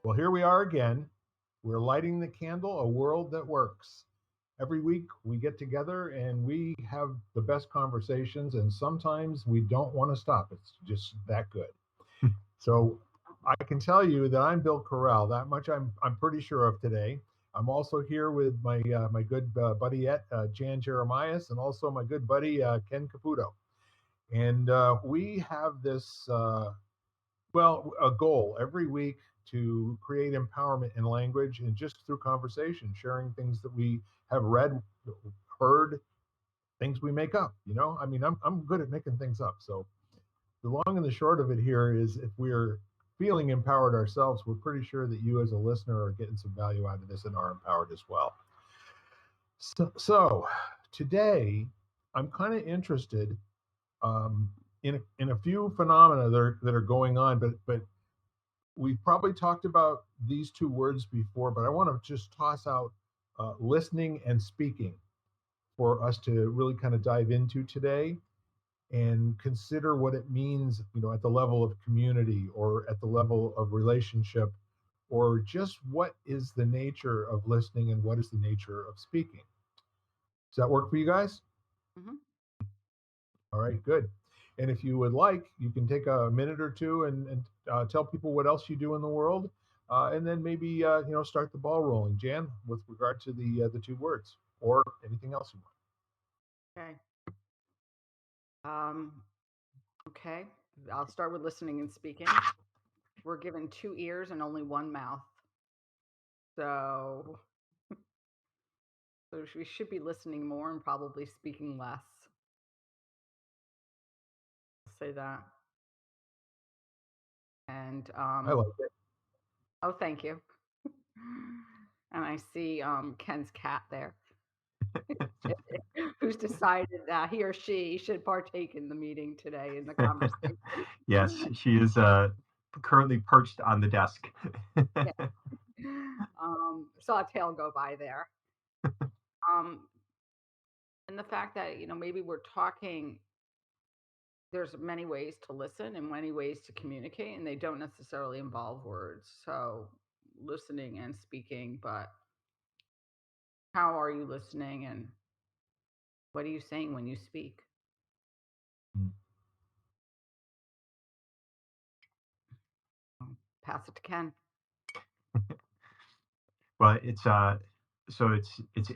Well, here we are again. We're lighting the candle, a world that works. Every week we get together and we have the best conversations, and sometimes we don't want to stop. It's just that good. So I can tell you that I'm Bill Corral. That much I'm pretty sure of today. I'm also here with my good buddy Jan Jeremias, and also my good buddy Ken Caputo. And we have this a goal every week to create empowerment in language and just through conversation, sharing things that we have read, heard, things we make up. I mean, I'm good at making things up. So the long and the short of it here is if we're feeling empowered ourselves, we're pretty sure that you as a listener are getting some value out of this and are empowered as well. So today, I'm kind of interested um, in a few phenomena that are going on, but we've probably talked about these two words before, but I want to just toss out listening and speaking for us to really kind of dive into today and consider what it means, at the level of community or at the level of relationship, or just what is the nature of listening and what is the nature of speaking. Does that work for you guys? Hmm. All right, good. And if you would like, you can take a minute or two and tell people what else you do in the world, and then maybe start the ball rolling. Jan, with regard to the two words or anything else you want. Okay. Um, okay. I'll start with listening and speaking. We're given two ears and only one mouth. So, so we should be listening more and probably speaking less. I'll say that. And I like it. oh, thank you. And I see Ken's cat there, who's decided that he or she should partake in the meeting today in the conversation. Yes, she is currently perched on the desk. Yeah. Saw a tail go by there. Um, and the fact that maybe we're talking, there's many ways to listen and many ways to communicate, and they don't necessarily involve words. So listening and speaking, but how are you listening and what are you saying when you speak? Mm. Pass it to Ken. Well, it's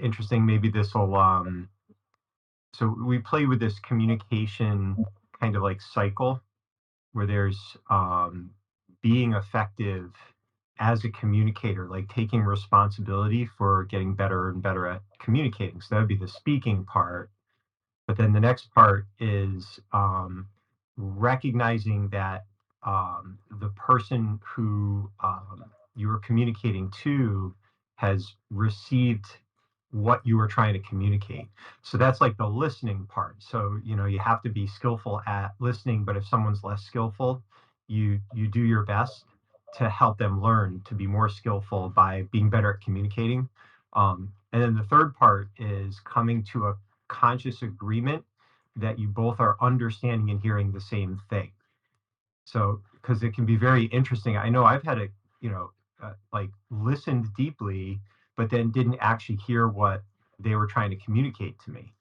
interesting. Maybe this will so we play with this communication kind of like cycle where there's being effective as a communicator, like taking responsibility for getting better and better at communicating. So that would be the speaking part. But then the next part is recognizing that the person who you were communicating to has received what you were trying to communicate. So that's like the listening part. So, you have to be skillful at listening, but if someone's less skillful, you do your best to help them learn to be more skillful by being better at communicating. And then the third part is coming to a conscious agreement that you both are understanding and hearing the same thing. So, because it can be very interesting. I know I've had like listened deeply, but then didn't actually hear what they were trying to communicate to me,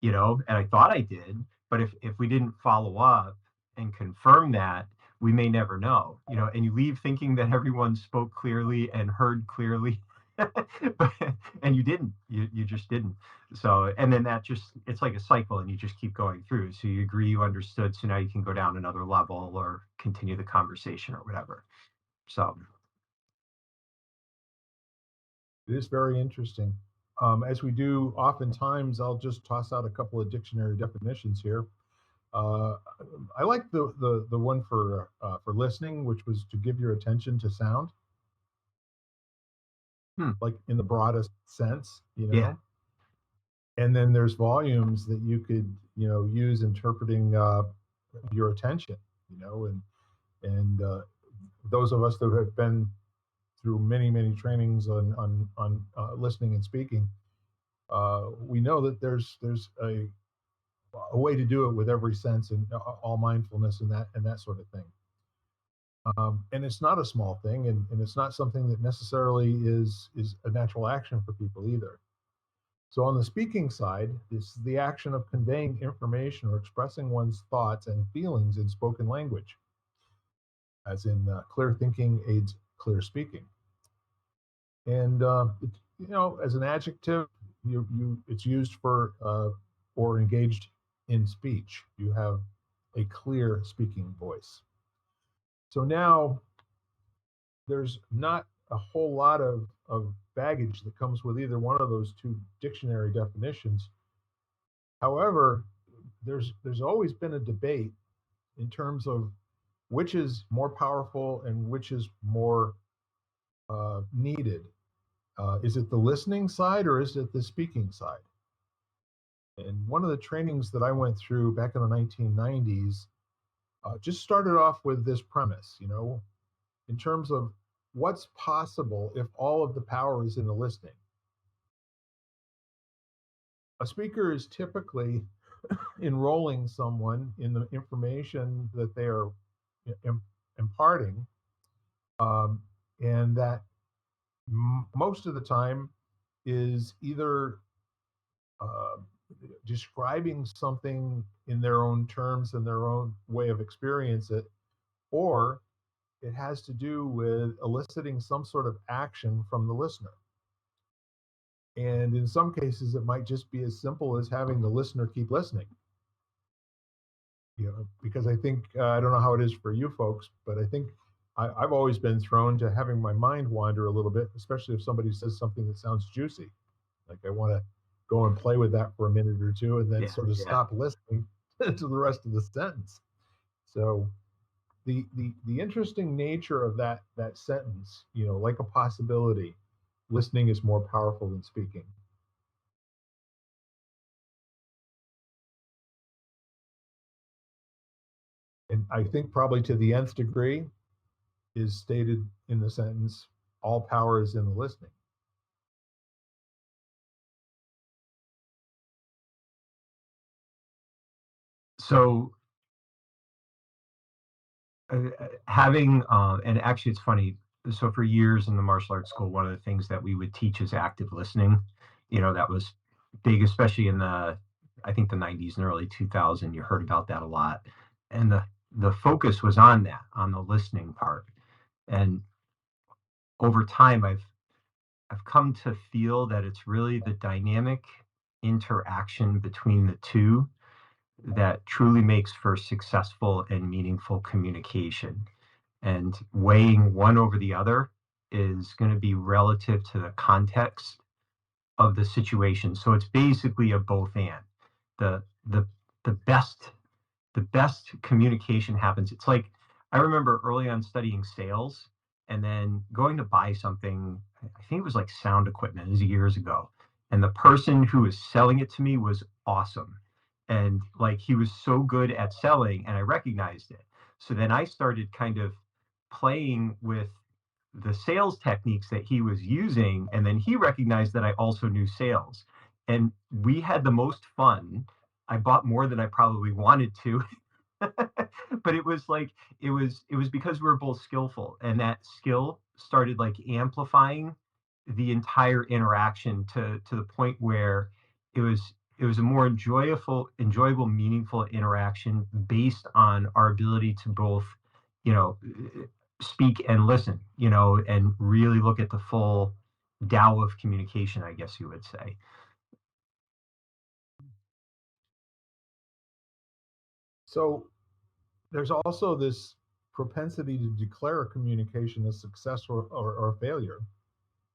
and I thought I did, but if we didn't follow up and confirm that, we may never know, and you leave thinking that everyone spoke clearly and heard clearly, and you didn't, you just didn't. So, and then it's like a cycle and you just keep going through. So you agree you understood, so now you can go down another level or continue the conversation or whatever. So, It is very interesting. As we do oftentimes, I'll just toss out a couple of dictionary definitions here. Uh, I like the one for listening, which was to give your attention to sound, hmm, like in the broadest sense, yeah. And then there's volumes that you could, use interpreting your attention, and those of us that have been through many many trainings on listening and speaking, we know that there's a way to do it with every sense and all mindfulness and that sort of thing. And it's not a small thing, and it's not something that necessarily is a natural action for people either. So on the speaking side, this is the action of conveying information or expressing one's thoughts and feelings in spoken language, as in clear thinking aids clear speaking. And as an adjective, it's used for or engaged in speech. You have a clear speaking voice. So now there's not a whole lot of baggage that comes with either one of those two dictionary definitions. However, there's always been a debate in terms of which is more powerful and which is more needed. Is it the listening side or is it the speaking side? And one of the trainings that I went through back in the 1990s just started off with this premise, in terms of what's possible if all of the power is in the listening. A speaker is typically enrolling someone in the information that they are imparting, and that most of the time is either uh, describing something in their own terms and their own way of experience it, or it has to do with eliciting some sort of action from the listener. And in some cases, it might just be as simple as having the listener keep listening. Because I think, I don't know how it is for you folks, but I think I've always been thrown to having my mind wander a little bit, especially if somebody says something that sounds juicy. Like I want to go and play with that for a minute or two and then sort of stop listening to the rest of the sentence. So the interesting nature of that sentence, like a possibility, listening is more powerful than speaking. And I think probably to the nth degree is stated in the sentence, all power is in the listening. So having and actually it's funny, so for years in the martial arts school, one of the things that we would teach is active listening. That was big, especially in I think the 90s and early 2000. You heard about that a lot, and the focus was on that, on the listening part. And over time I've come to feel that it's really the dynamic interaction between the two that truly makes for successful and meaningful communication. And weighing one over the other is going to be relative to the context of the situation. So it's basically a both and. The the the best communication happens. It's like I remember early on studying sales and then going to buy something. I think it was like sound equipment. It was years ago, and the person who was selling it to me was awesome, and like he was so good at selling, and I recognized it. So then I started kind of playing with the sales techniques that he was using, and then he recognized that I also knew sales, and we had the most fun. I bought more than I probably wanted to, but it was like it was because we were both skillful, and that skill started like amplifying the entire interaction to the point where it was a more enjoyable, meaningful interaction based on our ability to both, you know, speak and listen, and really look at the full Tao of communication, I guess you would say. So there's also this propensity to declare a communication a success or failure.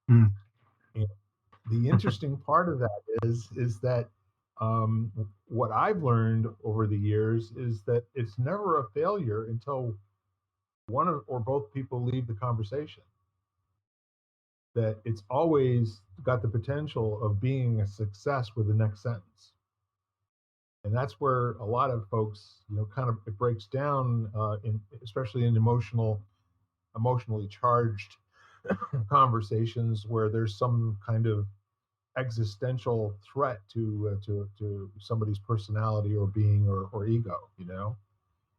Mm. And the interesting part of that is that what I've learned over the years is that it's never a failure until one or both people leave the conversation. That it's always got the potential of being a success with the next sentence. And that's where a lot of folks, kind of it breaks down, especially in emotionally charged conversations where there's some kind of existential threat to somebody's personality or being or ego.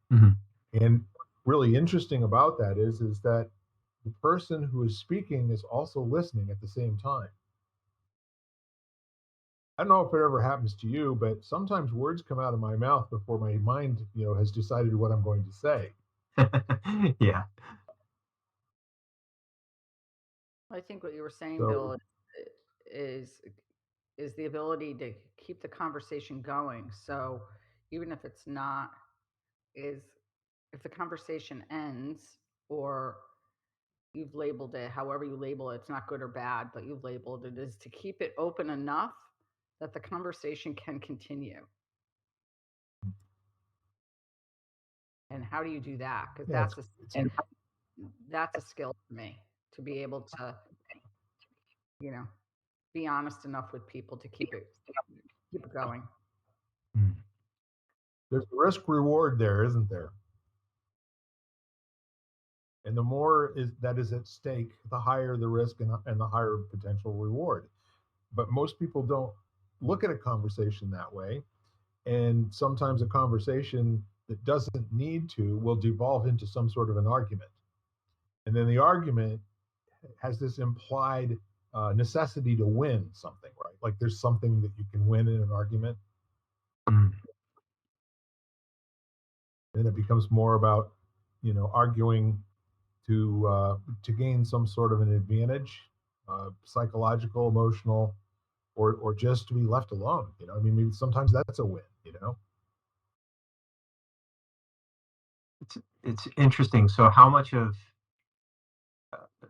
Mhm. And really interesting about that is that the person who is speaking is also listening at the same time. I don't know if it ever happens to you, but sometimes words come out of my mouth before my mind, has decided what I'm going to say. Yeah. I think what you were saying, So Bill, is is the ability to keep the conversation going. So even if it's not is if the conversation ends or you've labeled it however you label it, it's not good or bad, but you've labeled it, is to keep it open enough that the conversation can continue. And how do you do that? Because yeah, it's that's a skill for me to be able to, you know, be honest enough with people to keep it going. Mm. there's a risk reward there, isn't there? And the more that is at stake, the higher the risk and the higher potential reward. But most people don't look at a conversation that way. And sometimes a conversation that doesn't need to will devolve into some sort of an argument. And then the argument has this implied necessity to win something, right? Like there's something that you can win in an argument. Mm. And it becomes more about, arguing to gain some sort of an advantage, psychological, emotional, or just to be left alone. I mean, maybe sometimes that's a win. It's interesting. So how much of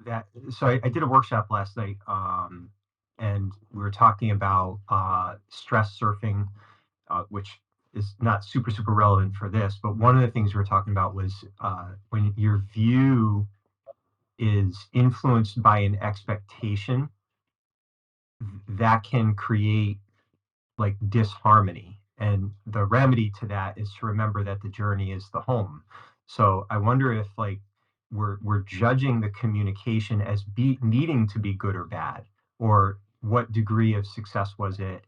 that? So I did a workshop last night, and we were talking about stress surfing, which is not super relevant for this. But one of the things we were talking about was when your view is influenced by an expectation, that can create like disharmony. And the remedy to that is to remember that the journey is the home. So I wonder if like we're judging the communication as needing to be good or bad, or what degree of success was it,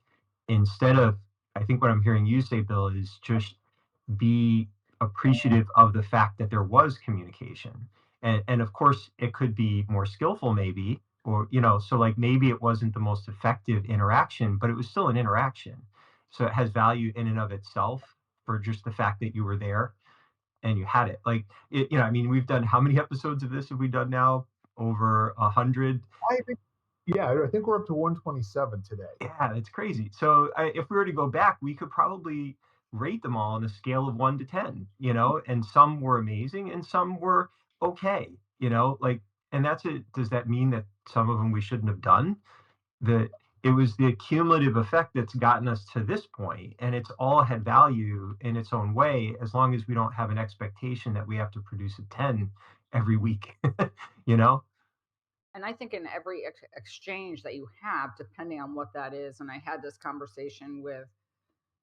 instead of, I think what I'm hearing you say, Bill, is just be appreciative of the fact that there was communication. And of course it could be more skillful maybe, or so like maybe it wasn't the most effective interaction, but it was still an interaction. So it has value in and of itself for just the fact that you were there and you had it. Like I mean, we've done, how many episodes of this have we done now? Over 100. I think, yeah, I think we're up to 127 today. Yeah, it's crazy. So if we were to go back, we could probably rate them all on a scale of 1 to 10, and some were amazing and some were okay, like, and that's it. Does that mean that some of them we shouldn't have done? That it was the cumulative effect that's gotten us to this point, and it's all had value in its own way, as long as we don't have an expectation that we have to produce a 10 every week, you know? And I think in every exchange that you have, depending on what that is, and I had this conversation with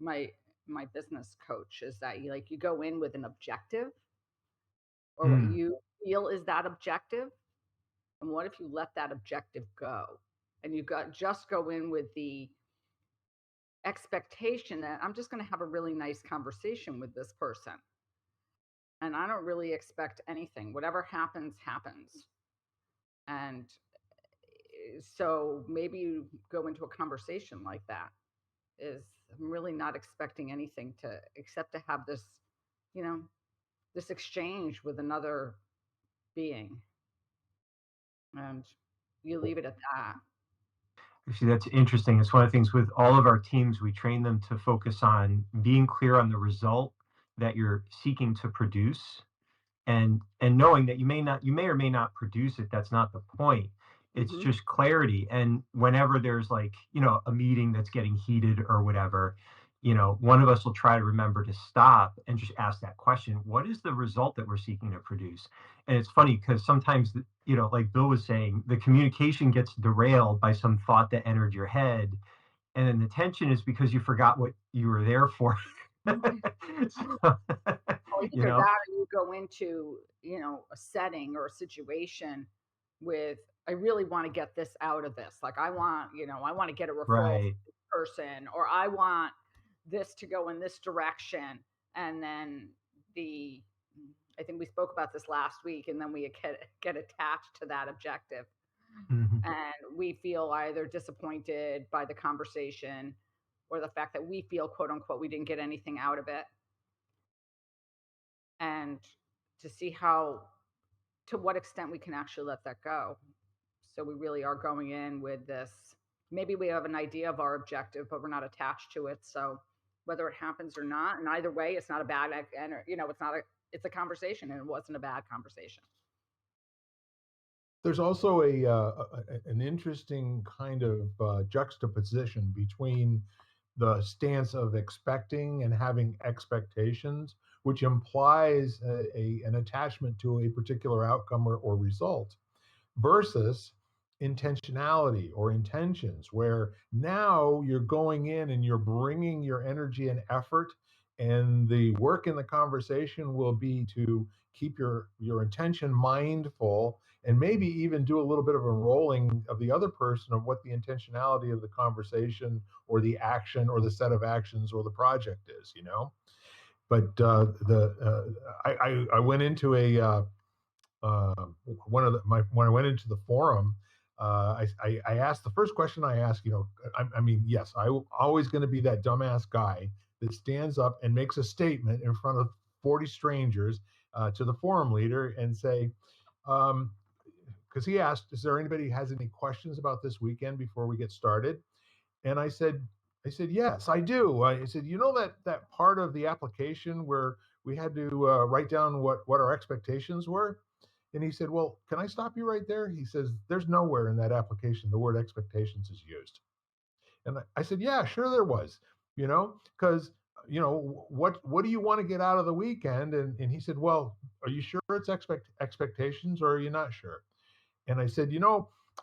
my my business coach, is that you go in with an objective or what Mm. you feel is that objective, and what if you let that objective go and you got just go in with the expectation that I'm just going to have a really nice conversation with this person and I don't really expect anything, whatever happens happens. And so maybe you go into a conversation like that, is I'm really not expecting anything to except to have this, you know, this exchange with another being, and you leave it at that. Actually, that's interesting. It's one of the things with all of our teams, we train them to focus on being clear on the result that you're seeking to produce, and knowing that you may or may not produce it. That's not the point. It's Hmm. just clarity. And whenever there's like, a meeting that's getting heated or whatever, one of us will try to remember to stop and just ask that question: what is the result that we're seeking to produce? And it's funny because sometimes, like Bill was saying, the communication gets derailed by some thought that entered your head. And then the tension is because you forgot what you were there for. So, Or you either know, that, or you go into, a setting or a situation with, I really want to get this out of this. Like I want to get a referral from right. this person, or I want this to go in this direction. And then the I think we spoke about this last week, and then we get attached to that objective, Mhm. and we feel either disappointed by the conversation or the fact that we feel, quote unquote, we didn't get anything out of it. And to see how, to what extent we can actually let that go. So we really are going in with this. Maybe we have an idea of our objective, but we're not attached to it. So whether it happens or not, and either way, it's not a bad, and it's not a, it's a conversation, and it wasn't a bad conversation. There's also an interesting kind of juxtaposition between the stance of expecting and having expectations, which implies an attachment to a particular outcome or result, versus intentionality or intentions, where now you're going in and you're bringing your energy and effort, and the work in the conversation will be to keep your intention mindful, and maybe even do a little bit of enrolling of the other person of what the intentionality of the conversation or the action or the set of actions or the project is, but I went into a uh, when I went into the forum, I asked, the first question I asked, I mean, yes, I'm always going to be that dumbass guy that stands up and makes a statement in front of 40 strangers to the forum leader and say, um, because he asked, is there anybody who has any questions about this weekend before we get started? And I said, yes, I do. I said, that part of the application where we had to write down what our expectations were. And he said, well, can I stop you right there? He says, there's nowhere in that application the word expectations is used. And I said, yeah, sure there was, because what do you want to get out of the weekend? And he said, well, are you sure it's expectations, or are you not sure? And I said,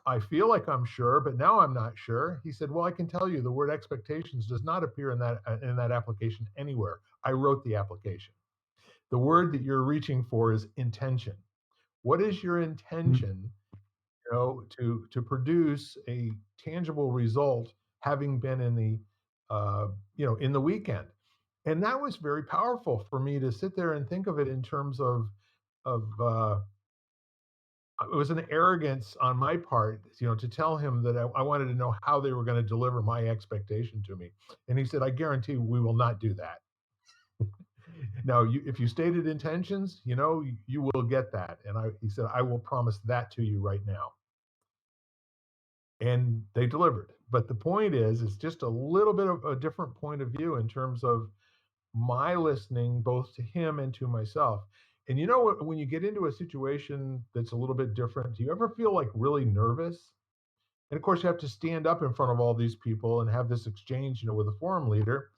I feel like I'm sure, but now I'm not sure. He said, well, I can tell you the word expectations does not appear in that application anywhere. I wrote the application. The word that you're reaching for is intention. What is your intention, to produce a tangible result, having been in the in the weekend? And that was very powerful for me to sit there and think of it in terms of it was an arrogance on my part, to tell him that I wanted to know how they were going to deliver my expectation to me. And he said, I guarantee we will not do that. Now, if you stated intentions, you will get that. And he said, I will promise that to you right now. And they delivered. But the point is, it's just a little bit of a different point of view in terms of my listening both to him and to myself. And you know what, when you get into a situation that's a little bit different, do you ever feel like really nervous? And of course, you have to stand up in front of all these people and have this exchange, with a forum leader.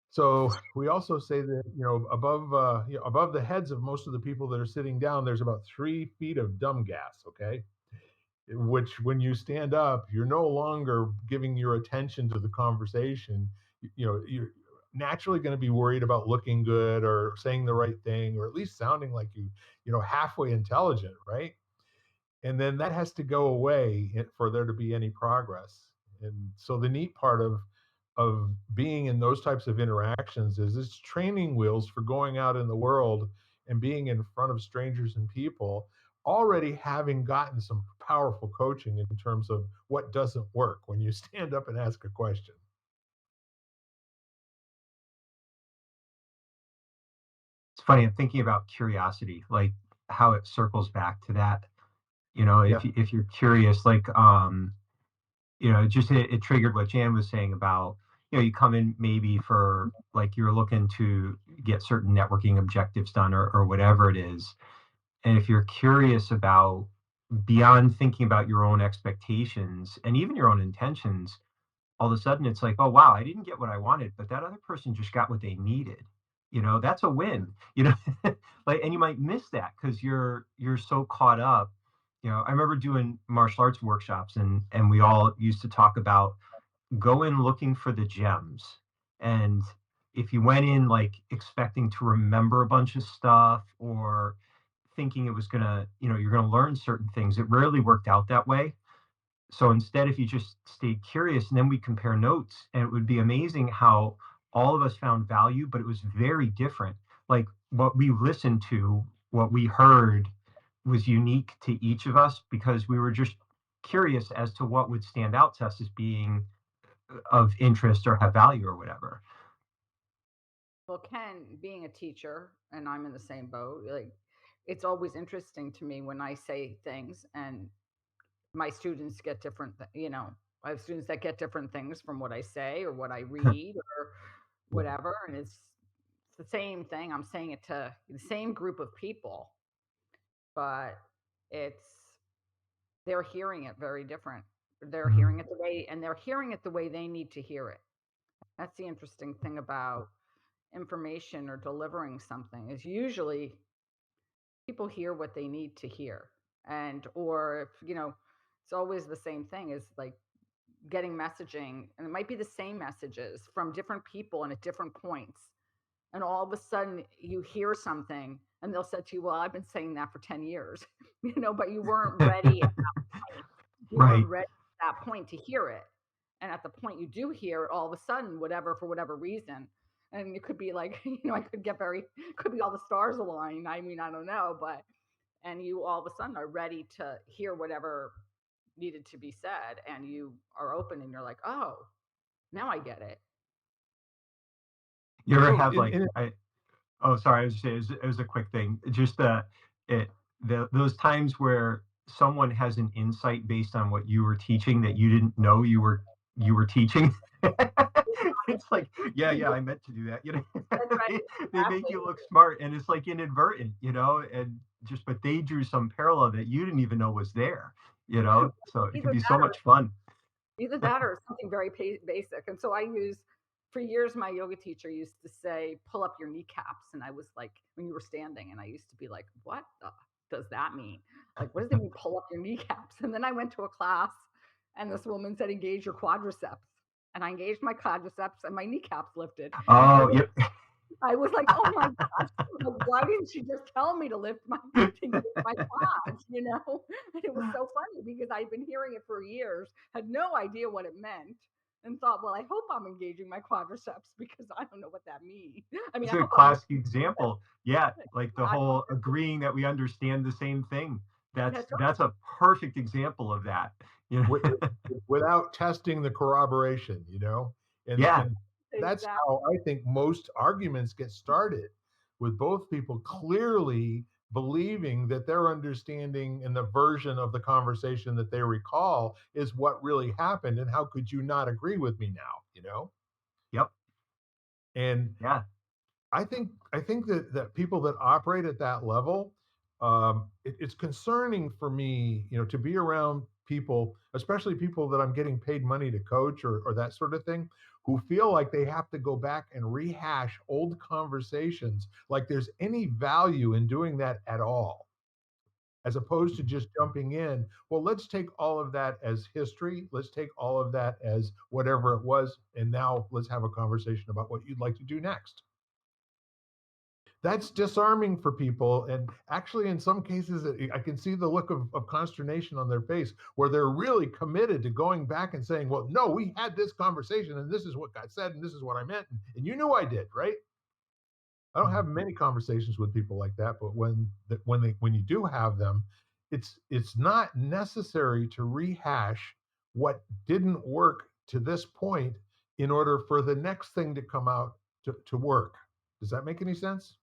So we also say that, above the heads of most of the people that are sitting down, there's about 3 feet of dumb gas. Okay, which when you stand up, you're no longer giving your attention to the conversation. You're naturally going to be worried about looking good or saying the right thing, or at least sounding like halfway intelligent, right? And then that has to go away for there to be any progress. And so the neat part of being in those types of interactions is it's training wheels for going out in the world and being in front of strangers and people, already having gotten some powerful coaching in terms of what doesn't work when you stand up and ask a question. It's funny. I'm thinking about curiosity, like how it circles back to that. Yeah. If you're curious, like it triggered what Jan was saying about, you come in maybe for, like, you're looking to get certain networking objectives done, or whatever it is. And if you're curious about, beyond thinking about your own expectations and even your own intentions, all of a sudden it's like, oh wow, I didn't get what I wanted, but that other person just got what they needed. That's a win. Like, and you might miss that because you're so caught up. I remember doing martial arts workshops, and we all used to talk about go in looking for the gems. And if you went in like expecting to remember a bunch of stuff, or thinking it was gonna, you're gonna learn certain things, it rarely worked out that way. So instead, if you just stayed curious, and then we compare notes, and it would be amazing how all of us found value, but it was very different. Like what we listened to, what we heard was unique to each of us because we were just curious as to what would stand out to us as being of interest or have value or whatever. Well, Ken, being a teacher, and I'm in the same boat, like it's always interesting to me when I say things and my students get different, I have students that get different things from what I say or what I read or whatever. And it's the same thing. I'm saying it to the same group of people, but it's, they're hearing it very different. They're Mhm. hearing it the way, and they're hearing it the way they need to hear it. That's the interesting thing about information or delivering something is usually people hear what they need to hear. And, or if, it's always the same thing is like getting messaging, and it might be the same messages from different people and at different points. And all of a sudden you hear something and they'll say to you, well, I've been saying that for 10 years, but you weren't ready at that point. You weren't Right. ready at that point to hear it. And at the point you do hear it, all of a sudden, whatever, for whatever reason, and it could be like, I could get could be all the stars align. I mean, I don't know, but, and you all of a sudden are ready to hear whatever needed to be said, and you are open and you're like, oh, now I get it. You ever So have like oh, sorry, I was just saying, it was a quick thing. Just it those times where someone has an insight based on what you were teaching that you didn't know you were teaching. It's like, yeah, I meant to do that. That's right, They make exactly. you look smart, and it's like inadvertent, and just but they drew some parallel that you didn't even know was there. So it can Either be so that or much fun. Either that or something very basic. And so I use, for years, my yoga teacher used to say, pull up your kneecaps. And I was like, when you were standing, and I used to be like, what does that mean? Like, what does it mean, pull up your kneecaps? And then I went to a class and this woman said, engage your quadriceps. And I engaged my quadriceps and my kneecaps lifted. And Oh, yep. I was like, oh my gosh, like, why didn't she just tell me to lift to engage my quads? And it was so funny because I'd been hearing it for years, had no idea what it meant, and thought, well, I hope I'm engaging my quadriceps because I don't know what that means. I mean, It's I a hope I'm, classic example. Yeah, like the I hope whole agreeing that we understand the same thing. That's that's right. that's a perfect example of that. You wi- know? without testing the corroboration, and Yeah, and that's Exactly. how I think most arguments get started, with both people clearly believing that their understanding and the version of the conversation that they recall is what really happened, and how could you not agree with me now? yep, And yeah. I think that people that operate at that level, it's concerning for me, to be around people, especially people that I'm getting paid money to coach, or that sort of thing, who feel like they have to go back and rehash old conversations, like there's any value in doing that at all, as opposed to just jumping in. Well, let's take all of that as history. Let's take all of that as whatever it was. And now let's have a conversation about what you'd like to do next. That's disarming for people. And actually, in some cases, I can see the look of consternation on their face, where they're really committed to going back and saying, well, no, we had this conversation and this is what got said and this is what I meant. And you knew I did, right? I don't have many conversations with people like that, but when you do have them, it's not necessary to rehash what didn't work to this point in order for the next thing to come out to work. Does that make any sense?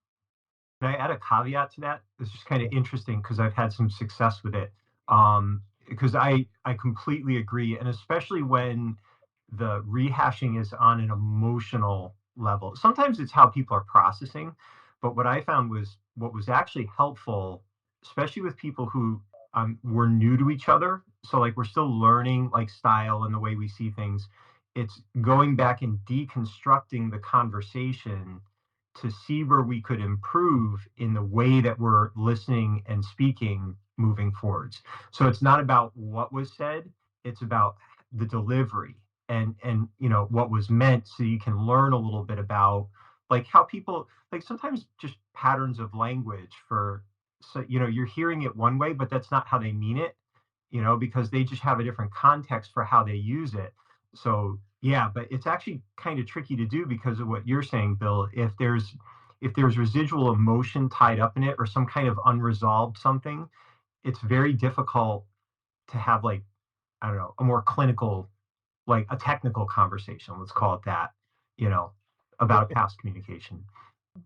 Can I add a caveat to that? It's just kind Yeah. of interesting because I've had some success with it. Because I completely agree, and especially when the rehashing is on an emotional level. Sometimes it's how people are processing, but what I found was what was actually helpful, especially with people who were new to each other. So like we're still learning like style and the way we see things. It's going back and deconstructing the conversation to see where we could improve in the way that we're listening and speaking moving forwards. So it's not about what was said, it's about the delivery and what was meant, so you can learn a little bit about like how people like sometimes just patterns of language for so you're hearing it one way but that's not how they mean it, because they just have a different context for how they use it. So yeah, but it's actually kind of tricky to do because of what you're saying, Bill. if there's residual emotion tied up in it or some kind of unresolved something, it's very difficult to have like, I don't know, a more clinical, like a technical conversation, let's call it that, you know, about past communication.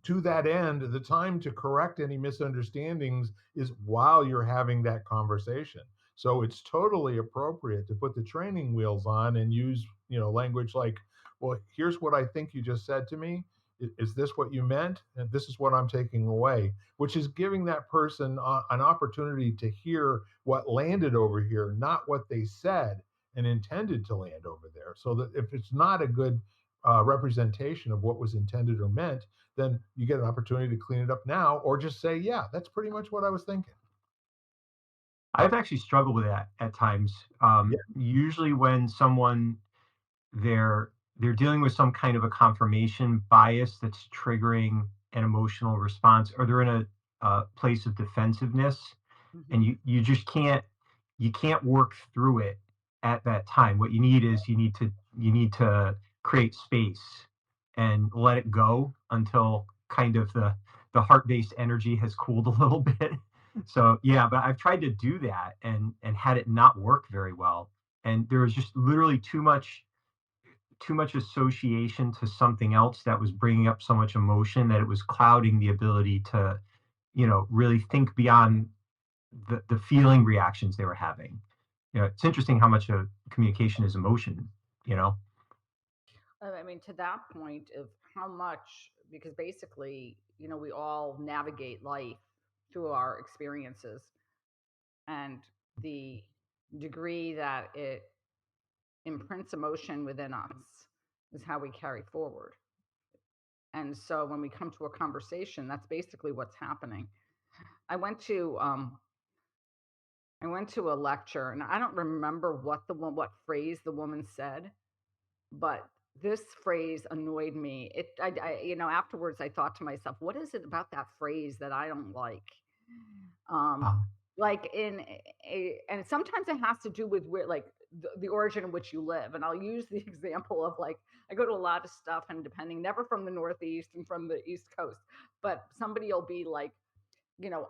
To that end, the time to correct any misunderstandings is while you're having that conversation. So it's totally appropriate to put the training wheels on and use, language like, well, here's what I think you just said to me. Is this what you meant? And this is what I'm taking away, which is giving that person an opportunity to hear what landed over here, not what they said and intended to land over there. So that if it's not a good representation of what was intended or meant, then you get an opportunity to clean it up now, or just say, yeah, that's pretty much what I was thinking. I've actually struggled with that at times. Yeah. Usually when someone they're dealing with some kind of a confirmation bias that's triggering an emotional response, or they're in a place of defensiveness, Mhm. and you just can't work through it at that time. What you need is you need to create space and let it go until kind of the heart-based energy has cooled a little bit. So yeah, but I've tried to do that and had it not work very well. And there was just literally too much association to something else that was bringing up so much emotion that it was clouding the ability to, really think beyond the feeling reactions they were having. It's interesting how much of communication is emotion, you know? I mean, to that point of how much, because basically, we all navigate life through our experiences, and the degree that it imprints emotion within us is how we carry forward. And so when we come to a conversation, that's basically what's happening. I went to um I went to a lecture, and I don't remember what phrase the woman said, but this phrase annoyed me. Afterwards I thought to myself, what is it about that phrase that I don't like? Um, Uh, like and sometimes it has to do with where, like the origin in which you live. And I'll use the example of, like, I go to a lot of stuff, and depending, never from the Northeast and from the East Coast, but somebody will be like,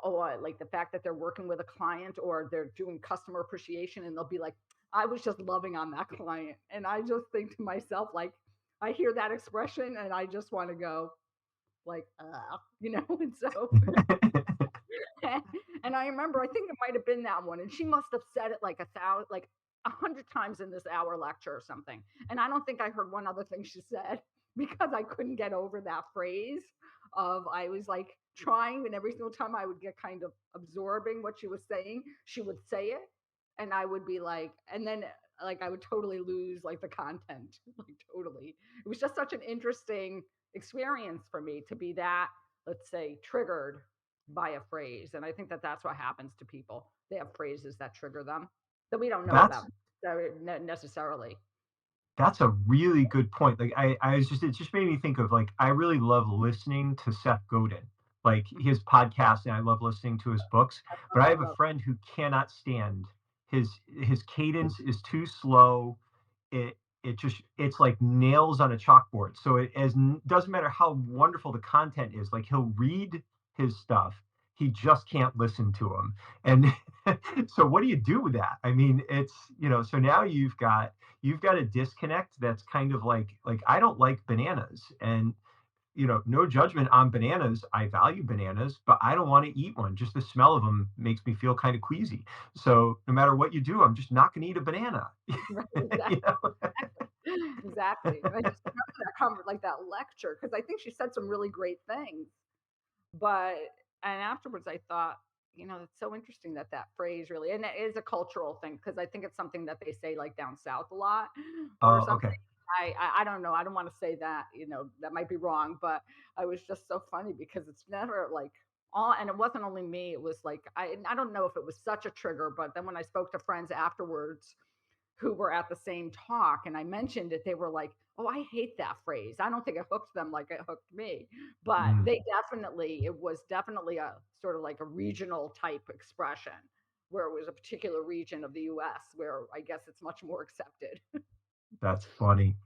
oh, I like the fact that they're working with a client or they're doing customer appreciation, and they'll be like, I was just loving on that client. And I just think to myself, like, I hear that expression and I just want to go, like, and so, and I remember, I think it might have been that one, and she must have said it like 100 times in this hour lecture or something. And I don't think I heard one other thing she said because I couldn't get over that phrase of, I was like trying, and every single time I would get kind of absorbing what she was saying, she would say it, and I would be like, and then like I would totally lose like the content, like totally. It was just such an interesting experience for me to be that, let's say, triggered by a phrase. And I think that that's what happens to people. They have phrases that trigger them that we don't know that's about necessarily. that's a really good point. Like I was just it just made me think of, like, I really love listening to Seth Godin, like his podcast, and I love listening to his books. But I have a Love. friend who cannot stand his cadence is too slow. It's like nails on a chalkboard. So doesn't matter how wonderful the content is. Like, he'll read his stuff, he just can't listen to him. And so what do you do with that? I mean, it's, so now you've got a disconnect that's kind of like I don't like bananas, and no judgment on bananas. I value bananas, but I don't want to eat one. Just the smell of them makes me feel kind of queasy. So no matter what you do, I'm just not going to eat a banana. Right, you know? exactly. I just remember that like that lecture, because I think she said some really great things. But and afterwards I thought, it's so interesting that that phrase really, and it is a cultural thing, because I think it's something that they say like down south a lot or Oh, something. okay. I don't know. I don't want to say that, that might be wrong, but I was just so funny because it's never like all, and it wasn't only me. It was like, I don't know if it was such a trigger, but then when I spoke to friends afterwards who were at the same talk and I mentioned it, they were like, "Oh, I hate that phrase. I don't think it hooked them like it hooked me." But Mm, it was definitely a sort of like a regional type expression where it was a particular region of the US where I guess it's much more accepted. that's funny.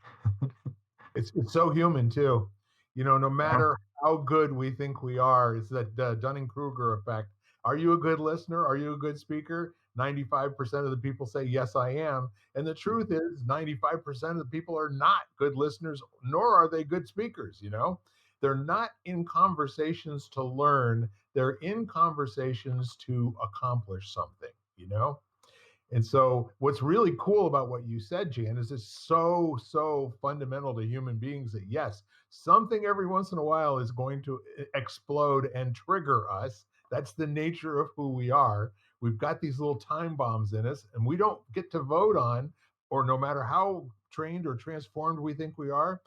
It's so human too. No Yeah. matter how good we think we are. It's that Dunning-Kruger effect. Are you a good listener? Are you a good speaker? 95% of the people say, yes, I am. And the truth is, 95% of the people are not good listeners, nor are they good speakers, you know? They're not in conversations to learn, they're in conversations to accomplish something, you know? And so, what's really cool about what you said, Jan, is it's so fundamental to human beings that yes, something every once in a while is going to explode and trigger us. That's the nature of who we are. We've got these little time bombs in us, and we don't get to vote on, or no matter how trained or transformed we think we are,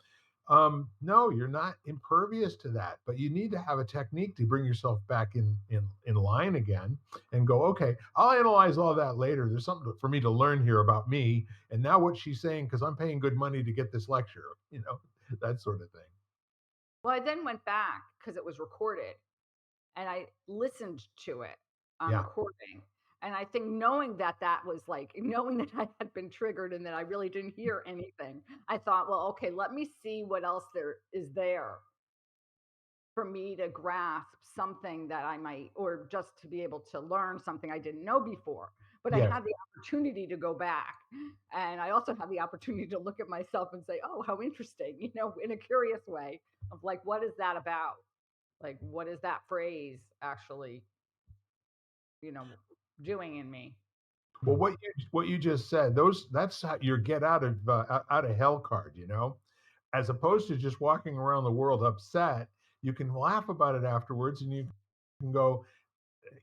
no, you're not impervious to that. But you need to have a technique to bring yourself back in line again and go, okay, I'll analyze all that later. There's something for me to learn here about me. And now what she's saying, because I'm paying good money to get this lecture, that sort of thing. Well, I then went back because it was recorded and I listened to it on Yeah. recording. And I think knowing that was like, knowing that I had been triggered and that I really didn't hear anything, I thought, well, okay, let me see what else there is there for me to grasp something that I might, or just to be able to learn something I didn't know before. But I Yes. had the opportunity to go back. And I also had the opportunity to look at myself and say, oh, how interesting, in a curious way of like, what is that about? Like, what is that phrase actually, you know, doing in me? Well, what you just said, that's how your get out of hell card, as opposed to just walking around the world upset. You can laugh about it afterwards, and you can go,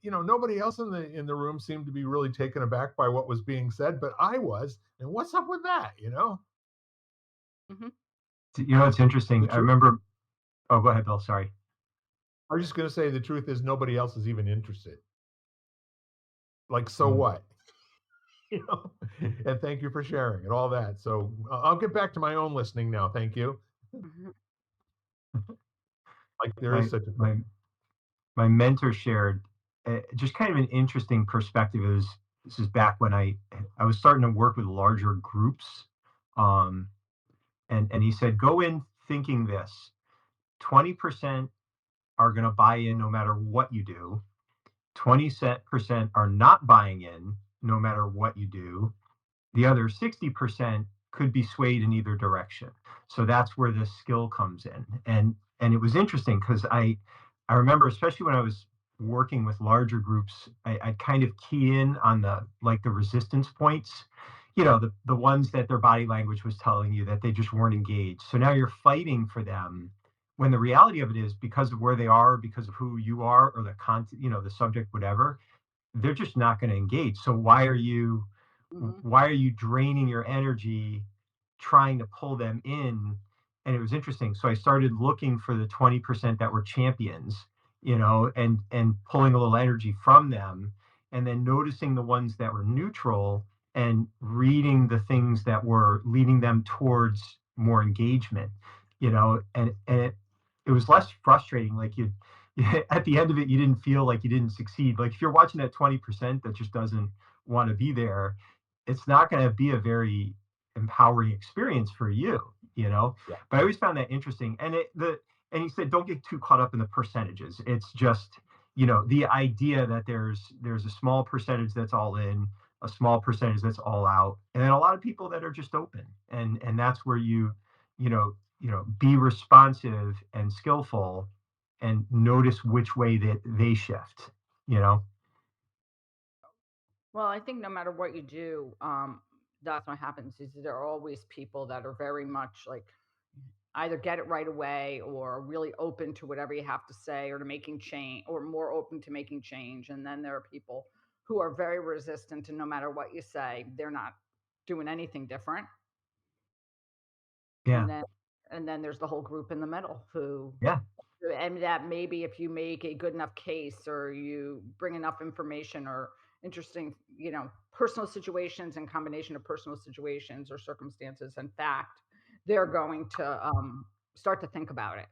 nobody else in the room seemed to be really taken aback by what was being said, but I was. And what's up with that? Mm-hmm. It's The interesting. I truth. remember. Oh, go ahead, Bill. Sorry. I was just going to say the truth is nobody else is even interested. Like, so Mm. what? you know. And thank you for sharing and all that. So I'll get back to my own listening now. Thank you. Mm-hmm. Like there My is such a my thing. my mentor shared just kind of an interesting perspective. This is back when I was starting to work with larger groups, um, and he said, go in thinking this: 20% are going to buy in no matter what you do. 20% are not buying in no matter what you do. The other 60% could be swayed in either direction. So that's where the skill comes in. And it was interesting because I remember, especially when I was working with larger groups, I kind of key in on the resistance points, the ones that their body language was telling you that they just weren't engaged. So now you're fighting for them when the reality of it is, because of where they are, because of who you are, or the content, the subject, whatever, they're just not going to engage. So Mm-hmm. why are you draining your energy trying to pull them in? And it was interesting. So I started looking for the 20% that were champions, and pulling a little energy from them, and then noticing the ones that were neutral and reading the things that were leading them towards more engagement, and it was less frustrating. Like you at the end of it, you didn't feel like you didn't succeed. Like if you're watching that 20% that just doesn't want to be there, it's not going to be a very empowering experience for you. Yeah. But I always found that interesting. And he said, don't get too caught up in the percentages. It's just, the idea that there's a small percentage that's all in, a small percentage that's all out, and then a lot of people that are just open. And that's where be responsive and skillful and notice which way that they shift, you know? Well, I think no matter what you do, that's what happens is there are always people that are very much like either get it right away or really open to whatever you have to say or to making change or more open to making change. And then there are people who are very resistant to no matter what you say, they're not doing anything different. Yeah. And then there's the whole group in the middle who Yeah. and that maybe if you make a good enough case or you bring enough information or interesting, personal situations and combination of personal situations or circumstances and fact, they're going to start to think about it.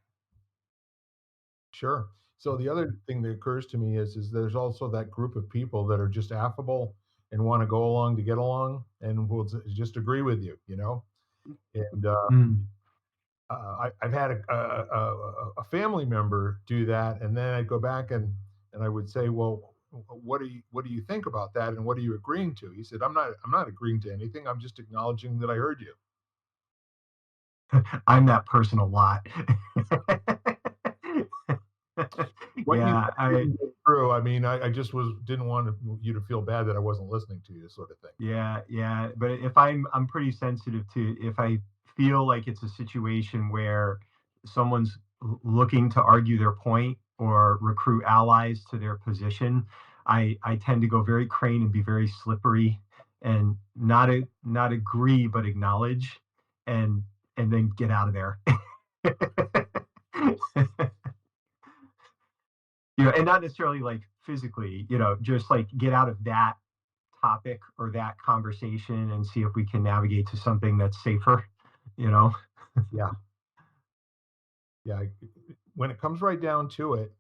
Sure. So the other thing that occurs to me is there's also that group of people that are just affable and want to go along to get along and will just agree with you, And Mm. I've had a family member do that, and then I'd go back and I would say, well, what do you think about that, and what are you agreeing to? He said, I'm not agreeing to anything. I'm just acknowledging that I heard you. I'm that person a lot. What you Yeah, said didn't get through. I mean, I just didn't want you to feel bad that I wasn't listening to you, sort of thing. yeah. But if I'm pretty sensitive to if I feel like it's a situation where someone's looking to argue their point or recruit allies to their position, I tend to go very crane and be very slippery and not agree but acknowledge and and then get out of there. And not necessarily like physically, just like get out of that topic or that conversation and see if we can navigate to something that's safer, you know? Yeah, yeah. When it comes right down to it,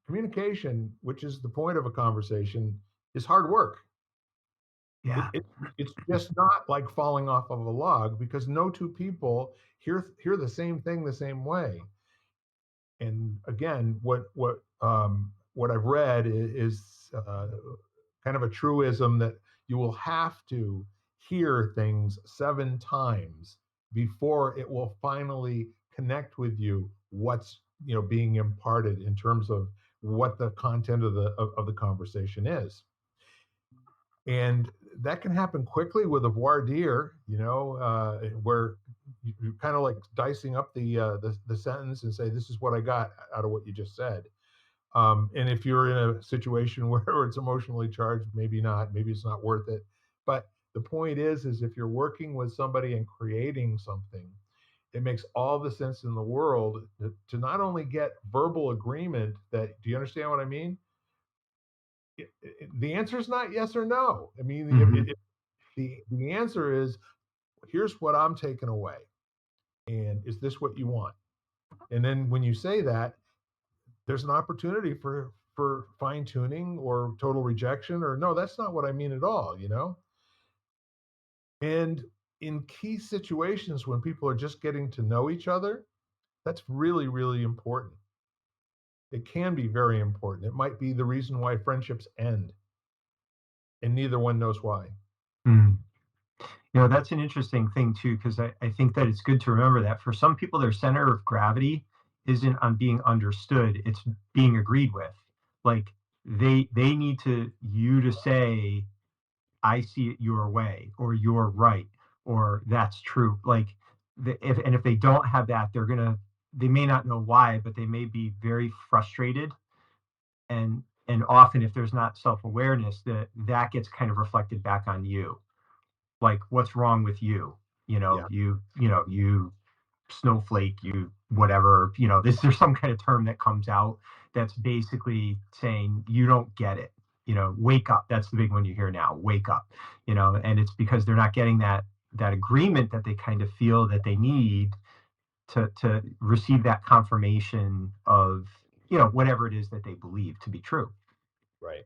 communication, which is the point of a conversation, is hard work. It, Yeah. it it's just not like falling off of a log because no two people hear the same thing the same way. And again, what I've read is kind of a truism that you will have to hear things 7 times before it will finally connect with you what's being imparted in terms of what the content of the conversation is. And that can happen quickly with a voir dire, where you're kind of like dicing up the sentence and say, "This is what I got out of what you just said." And if you're in a situation where it's emotionally charged, maybe not, maybe it's not worth it. But the point is if you're working with somebody and creating something, it makes all the sense in the world to not only get verbal agreement that, do you understand what I mean? The answer is not yes or no. I mean, Hmm. the answer is, here's what I'm taking away, and is this what you want? And then when you say that, there's an opportunity for fine tuning or total rejection, or no, that's not what I mean at all. And in key situations when people are just getting to know each other, that's really, really important. It can be very important. It might be the reason why friendships end, and neither one knows why. Mm. That's an interesting thing too, because I think that it's good to remember that for some people, their center of gravity isn't on being understood, it's being agreed with. Like they need you to say, I see it your way, or you're right, or that's true. Like, if they don't have that, they may not know why, but they may be very frustrated, and often if there's not self-awareness, that gets kind of reflected back on you. Like, what's wrong with you? Yeah, You snowflake, you whatever. There's some kind of term that comes out that's basically saying you don't get it. Wake up. That's the big one you hear now. Wake up. And it's because they're not getting that agreement that they kind of feel that they need to receive that confirmation of whatever it is that they believe to be true. right.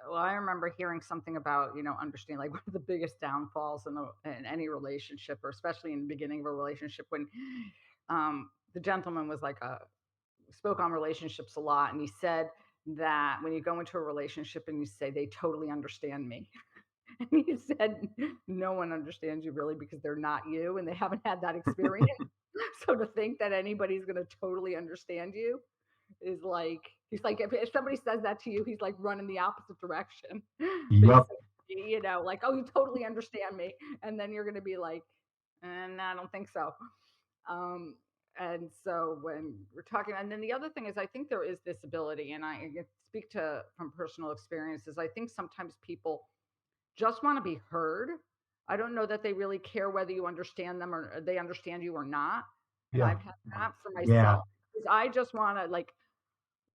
Well, I remember hearing something about, understanding like one of the biggest downfalls in any relationship, or especially in the beginning of a relationship, when the gentleman was like spoke on relationships a lot, and he said that when you go into a relationship and you say they totally understand me, and he said no one understands you really because they're not you and they haven't had that experience. So to think that anybody's going to totally understand you is like, he's like, if somebody says that to you, he's like running the opposite direction, Yep. basically, like, oh, you totally understand me. And then you're going to be like, no, I don't think so. Um, and so when we're talking, and then the other thing is, I think there is this ability, and I can speak to from personal experiences. I think sometimes people just want to be heard. I don't know that they really care whether you understand them or they understand you or not. And Yeah, I've had that for Yeah. myself. I just want to, like,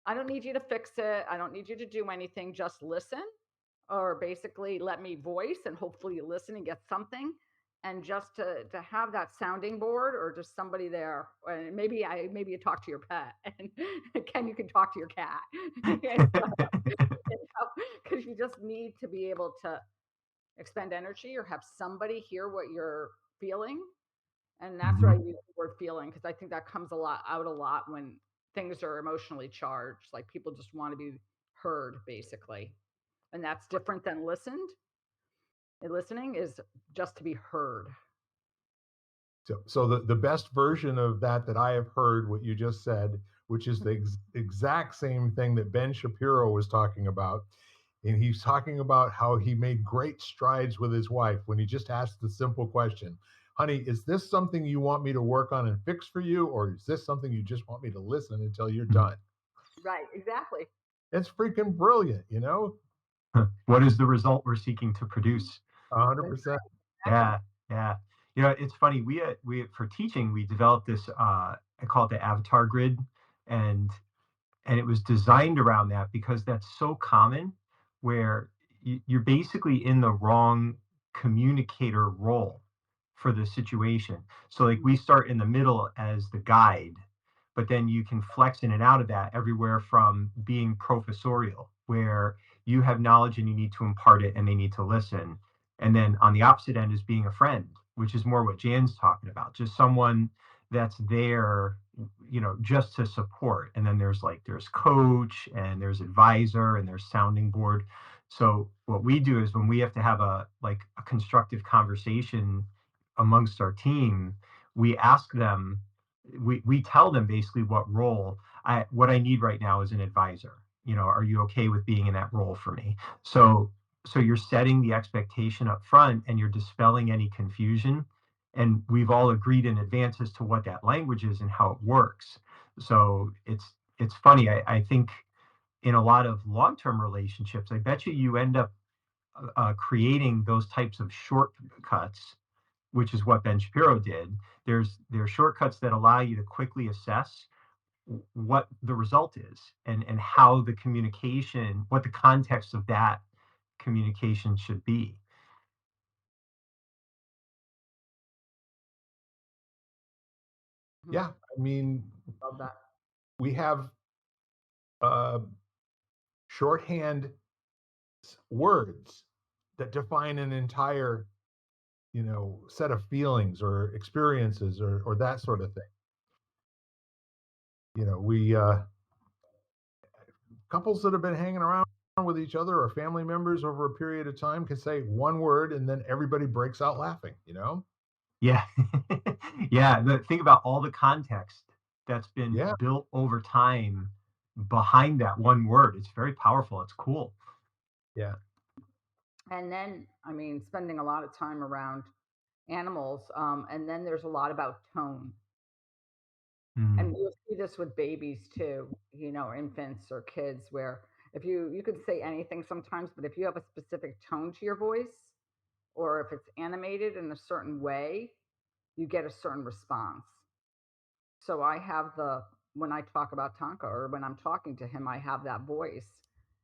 I don't need you to fix it. I don't need you to do anything. Just listen, or basically let me voice, and hopefully you listen and get something. And just to have that sounding board, or just somebody there, and maybe you talk to your pet, and Ken, you can talk to your cat, because you just need to be able to expend energy or have somebody hear what you're feeling, And that's where I use the word feeling, because I think that comes out a lot when things are emotionally charged. Like people just want to be heard, basically. And that's different than listened. And listening is just to be heard. So the best version of that I have heard, what you just said, which is the exact same thing that Ben Shapiro was talking about. And he's talking about how he made great strides with his wife when he just asked the simple question, honey, is this something you want me to work on and fix for you? Or is this something you just want me to listen until you're done? Right, exactly. It's freaking brilliant, you know? What is the result we're seeking to produce? 100%. Yeah, yeah. You know, it's funny. We for teaching, we developed this. I call it the avatar grid, and it was designed around that because that's so common, where you're basically in the wrong communicator role for the situation. So like we start in the middle as the guide, but then you can flex in and out of that everywhere from being professorial, where you have knowledge and you need to impart it and they need to listen. And then on the opposite end is being a friend, which is more what Jan's talking about, just someone that's there, you know, just to support. And then there's coach and there's advisor and there's sounding board. So what we do is when we have to have a constructive conversation amongst our team, we ask them, we tell them basically what I need right now is an advisor. You know, are you okay with being in that role for me? So you're setting the expectation up front and you're dispelling any confusion. And we've all agreed in advance as to what that language is and how it works. So it's funny. I think in a lot of long-term relationships, I bet you end up creating those types of shortcuts, which is what Ben Shapiro did. There are shortcuts that allow you to quickly assess what the result is and how the communication, what the context of that communication should be. Yeah. I mean, Love that. we have shorthand words that define an entire, set of feelings or experiences or that sort of thing. We couples that have been hanging around with each other or family members over a period of time can say one word and then everybody breaks out laughing. Yeah. Yeah. Think about all the context that's been Yeah. built over time behind that one word. It's very powerful. It's cool. Yeah. And then, I mean, spending a lot of time around animals. And then there's a lot about tone. And you'll see this with babies too, or infants or kids, where if you could say anything sometimes, but if you have a specific tone to your voice, or if it's animated in a certain way, you get a certain response. So I have when I talk about Tonka or when I'm talking to him, I have that voice.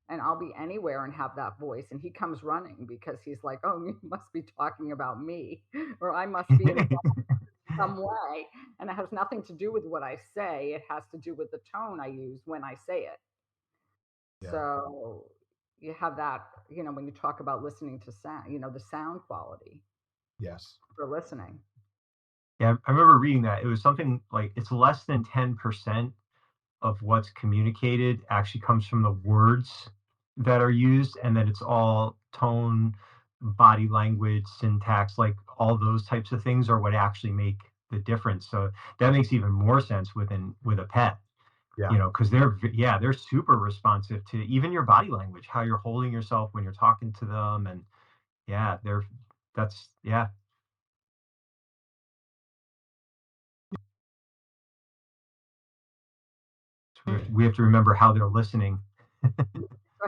And I'll be anywhere and have that voice. And he comes running because he's like, oh, you must be talking about me, or I must be in some way. And it has nothing to do with what I say, it has to do with the tone I use when I say it. Yeah. So you have that, when you talk about listening to sound, the sound quality Yes. for listening. Yeah, I remember reading that. It was something like it's less than 10% of what's communicated actually comes from the words that are used, and then it's all tone, body language, syntax, like all those types of things are what actually make the difference. So that makes even more sense with a pet. Yeah. Because they're super responsive to even your body language, how you're holding yourself when you're talking to them, and yeah, that's yeah. We have to remember how they're listening.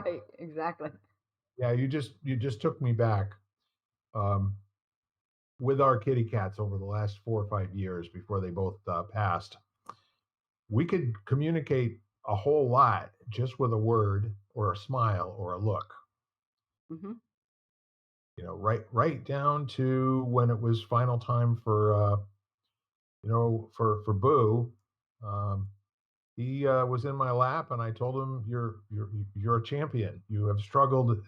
Right, exactly. Yeah, you just took me back. With our kitty cats over the last 4 or 5 years before they both passed, we could communicate a whole lot just with a word or a smile or a look. Hmm. Right down to when it was final time for Boo. Um, he was in my lap, and I told him, "You're a champion. You have struggled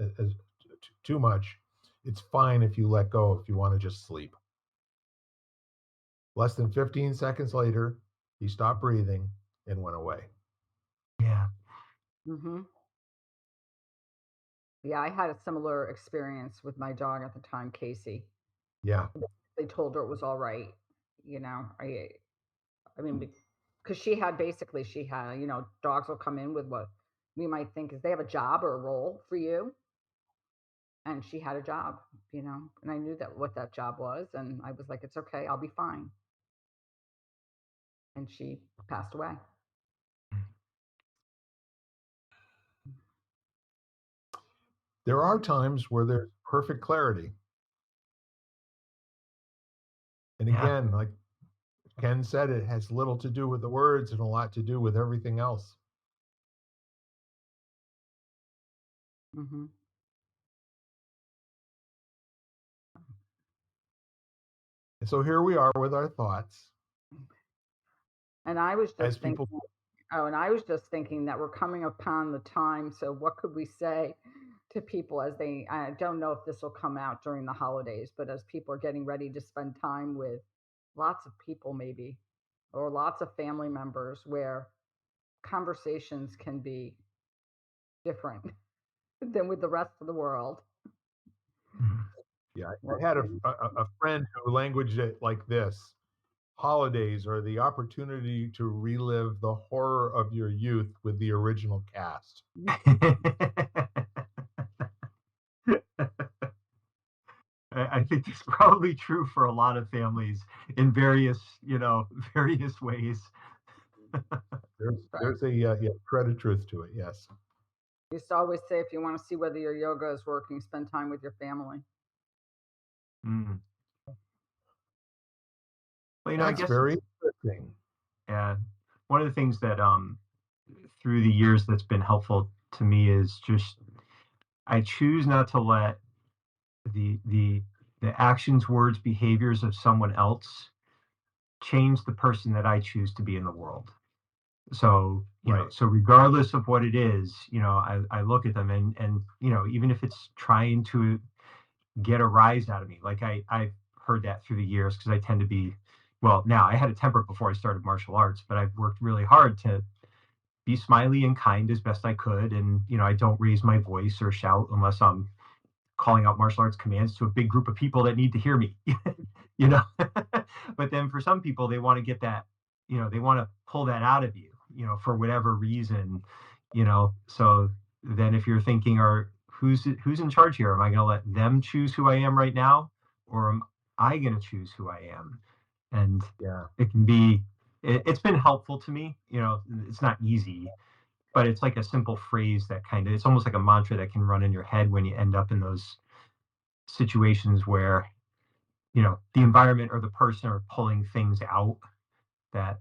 too much. It's fine if you let go. If you want to just sleep." Less than 15 seconds later, he stopped breathing and went away. Yeah. Mm-hmm. Yeah, I had a similar experience with my dog at the time, Casey. Yeah. They told her it was all right. You know, I mean, because she had basically, she had, dogs will come in with what we might think is they have a job or a role for you. And she had a job, and I knew that what that job was. And I was like, it's okay, I'll be fine. And she passed away. There are times where there's perfect clarity. And Yeah. again, like Ken said, it has little to do with the words and a lot to do with everything else. Mm-hmm. And so here we are with our thoughts And I was as just people. thinking, oh, and I was just thinking that we're coming upon the time. So what could we say to people as I don't know if this will come out during the holidays, but as people are getting ready to spend time with lots of people, maybe, or lots of family members where conversations can be different than with the rest of the world. Mhm. Yeah, I had a friend who languaged it like this: holidays are the opportunity to relive the horror of your youth with the original cast. I think it's probably true for a lot of families in various, various ways. There's a shred of truth to it. Yes. I used to always say, if you want to see whether your yoga is working, spend time with your family. Mm. Well, I That's guess very it's, interesting. one of the things that through the years that's been helpful to me is just I choose not to let the the the actions, words, behaviors of someone else change the person that I choose to be in the world. So, Right. so regardless of what it is, I look at them and, even if it's trying to get a rise out of me, like I've heard that through the years because I tend to be, well, now I had a temper before I started martial arts, but I've worked really hard to be smiley and kind as best I could. And, I don't raise my voice or shout unless I'm calling out martial arts commands to a big group of people that need to hear me, you know. But then for some people, they want to get that, they want to pull that out of you, for whatever reason, So then if you're thinking, or who's in charge here? Am I going to let them choose who I am right now, or am I going to choose who I am? And Yeah. it can be, it's been helpful to me. It's not easy, but it's like a simple phrase that it's almost like a mantra that can run in your head when you end up in those situations where, the environment or the person are pulling things out that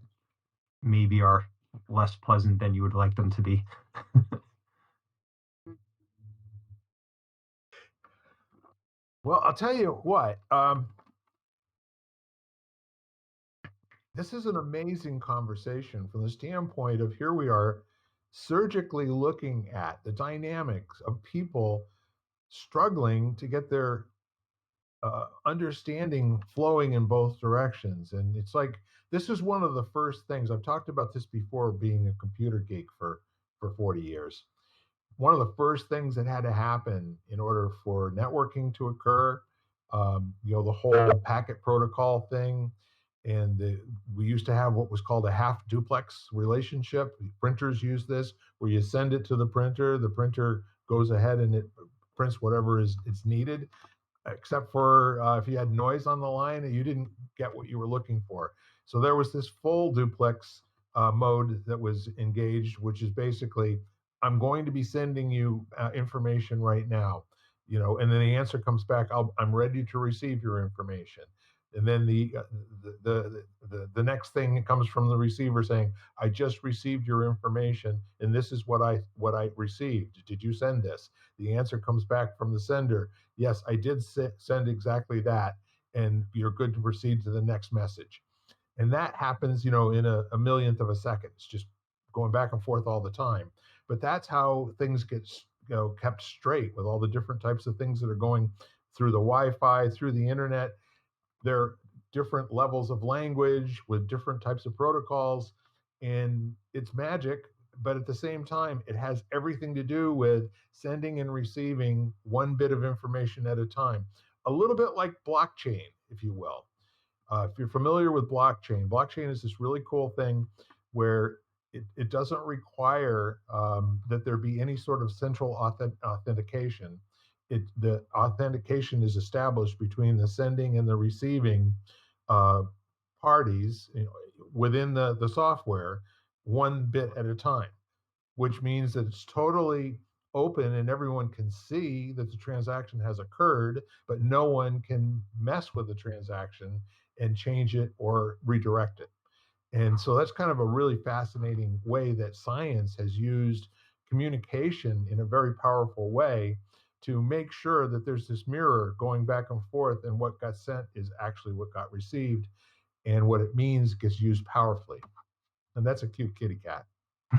maybe are less pleasant than you would like them to be. Well, I'll tell you what. This is an amazing conversation from the standpoint of here we are surgically looking at the dynamics of people struggling to get their understanding flowing in both directions. And it's like this is one of the first things I've talked about this before, being a computer geek for 40 years. One of the first things that had to happen in order for networking to occur, the whole packet protocol thing, and we used to have what was called a half duplex relationship. Printers use this, where you send it to the printer goes ahead and it prints whatever is it's needed, except for if you had noise on the line, you didn't get what you were looking for. So there was this full duplex mode that was engaged, which is basically, I'm going to be sending you information right now, and then the answer comes back, I'm ready to receive your information. And then the next thing comes from the receiver saying, I just received your information, and this is what I received. Did you send this? The answer comes back from the sender, yes, I did send exactly that, and you're good to proceed to the next message. And that happens, in a millionth of a second. It's just going back and forth all the time. But that's how things get, kept straight with all the different types of things that are going through the Wi-Fi, through the internet. They're different levels of language with different types of protocols, and it's magic. But at the same time, it has everything to do with sending and receiving one bit of information at a time, a little bit like blockchain, if you will. If you're familiar with blockchain is this really cool thing where it doesn't require that there be any sort of central authentication. The authentication is established between the sending and the receiving uh, parties, within the software, one bit at a time, which means that it's totally open and everyone can see that the transaction has occurred, but no one can mess with the transaction and change it or redirect it. And so that's kind of a really fascinating way that science has used communication in a very powerful way to make sure that there's this mirror going back and forth, and what got sent is actually what got received, and what it means gets used powerfully. And that's a cute kitty cat.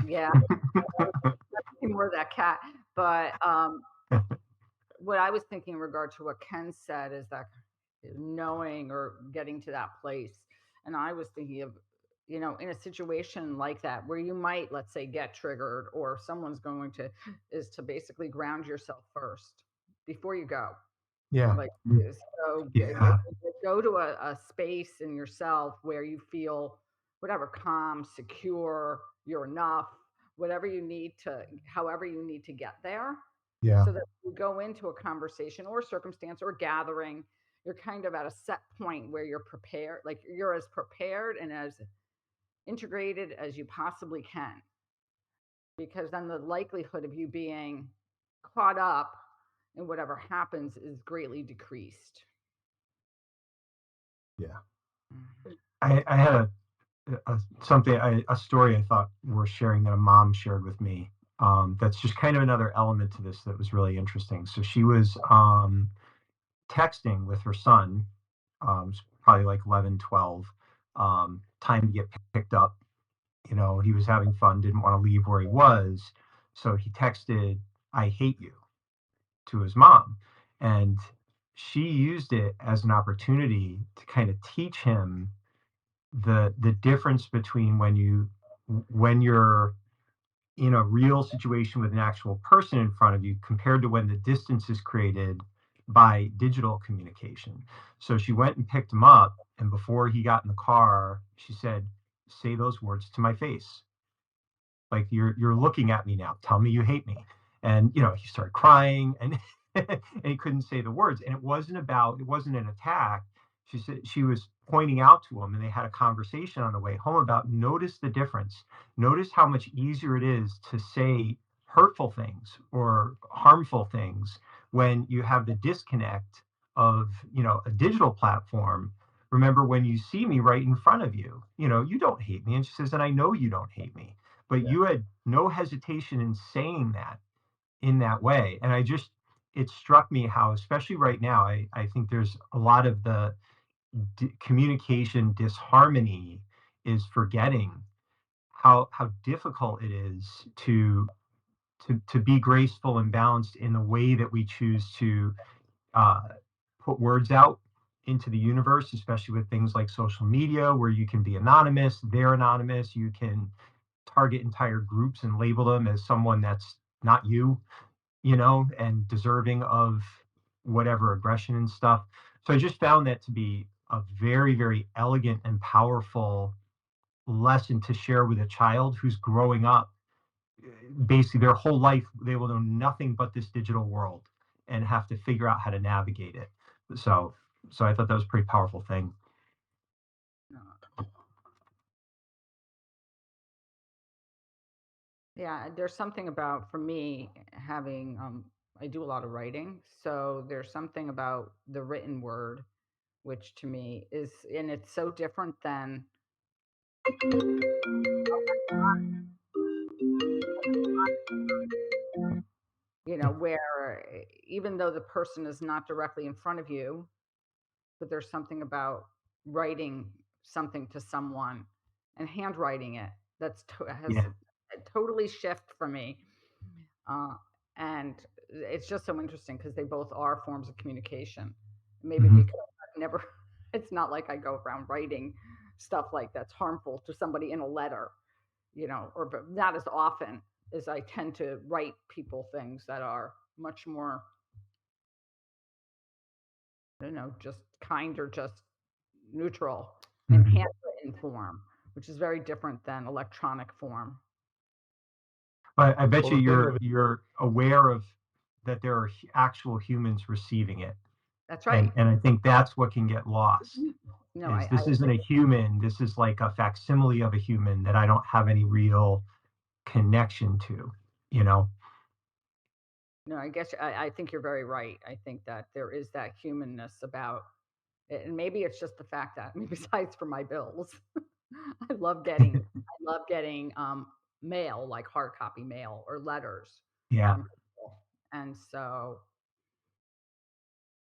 Yeah, more of that cat. But what I was thinking in regard to what Ken said is that knowing or getting to that place. And I was thinking of, in a situation like that where you might, let's say, get triggered, or someone's going to, is to basically ground yourself first before you go. Yeah. Like, so Yeah. go to a space in yourself where you feel whatever, calm, secure, you're enough, whatever you need to, however you need to get there, Yeah. so that you go into a conversation or circumstance or gathering, you're kind of at a set point where you're prepared, like you're as prepared and as integrated as you possibly can, because then the likelihood of you being caught up in whatever happens is greatly decreased. Yeah. I had a story I thought worth sharing that a mom shared with me. That's just kind of another element to this that was really interesting. So she was texting with her son, probably like 11, 12, time to get picked up. He was having fun, didn't want to leave where he was. So he texted, "I hate you," to his mom. And she used it as an opportunity to kind of teach him the difference between when you're in a real situation with an actual person in front of you compared to when the distance is created by digital communication. So she went and picked him up, and before he got in the car, she said, "Say those words to my face. Like you're looking at me now. Tell me you hate me." And he started crying, and and he couldn't say the words. And it wasn't an attack. She said she was pointing out to him, and they had a conversation on the way home about, notice the difference. Notice how much easier it is to say hurtful things or harmful things when you have the disconnect of, a digital platform. Remember, when you see me right in front of you, you don't hate me. And she says, and I know you don't hate me, but Yeah. you had no hesitation in saying that in that way. And it struck me how, especially right now, I think there's a lot of the communication disharmony is forgetting how difficult it is to be graceful and balanced in the way that we choose to uh, put words out into the universe, especially with things like social media, where you can be anonymous, they're anonymous, you can target entire groups and label them as someone that's not you, and deserving of whatever aggression and stuff. So I just found that to be a very, very elegant and powerful lesson to share with a child who's growing up. Basically, their whole life, they will know nothing but this digital world and have to figure out how to navigate it. So I thought that was a pretty powerful thing. Yeah, there's something about, for me, having I do a lot of writing, so there's something about the written word, which to me is, and it's so different than, where even though the person is not directly in front of you, but there's something about writing something to someone and handwriting it has Yeah. a totally shift for me. Uh, and it's just so interesting because they both are forms of communication. Maybe Mhm. because I've never It's not like I go around writing stuff like that's harmful to somebody in a letter, or but not as often as I tend to write people things that are much more, just kind or just neutral in Mhm. handwritten form, which is very different than electronic form. But I bet Well, you the thing of you're aware of that there are actual humans receiving it, That's and right. I think that's what can get lost. No, Is I this isn't a agree. human? This is like a facsimile of a human that I don't have any real connection to. You know? No, I guess I think you're very right. I think that there is that humanness about it, and maybe it's just the fact that, besides for my bills, I love getting mail, like hard copy mail or letters Yeah. from people, and so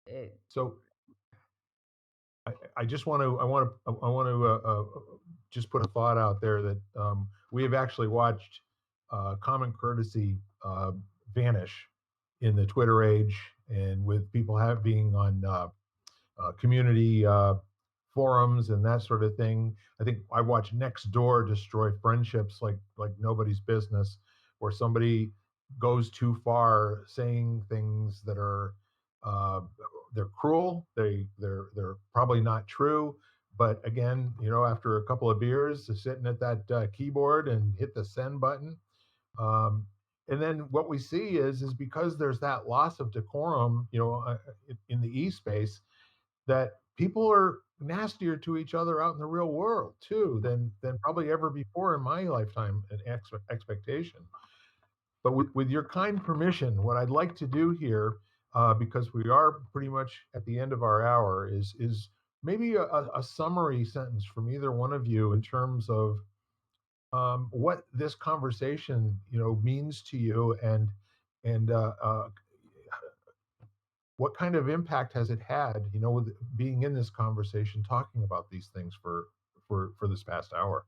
it. so I just want to just put a thought out there that we have actually watched common courtesy vanish in the Twitter age, and with people being on community forums and that sort of thing. I think I watched Nextdoor destroy friendships like nobody's business, where somebody goes too far saying things that are uh, they're cruel. They're probably not true. But again, after a couple of beers, sitting at that keyboard and hit the send button, um, and then what we see is because there's that loss of decorum, in the e-space, that people are nastier to each other out in the real world too than probably ever before in my lifetime and expectation. But with your kind permission, what I'd like to do here, because we are pretty much at the end of our hour, is maybe a summary sentence from either one of you in terms of what this conversation means to you, and what kind of impact has it had, with being in this conversation, talking about these things for this past hour?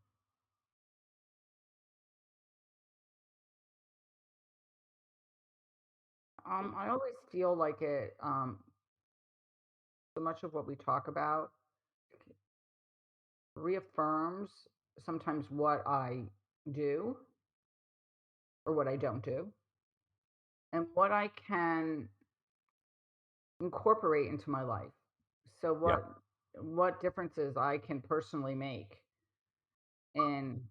I always feel like it. So much of what we talk about reaffirms sometimes what I do or what I don't do, and what I can incorporate into my life. So Yeah, what differences I can personally make in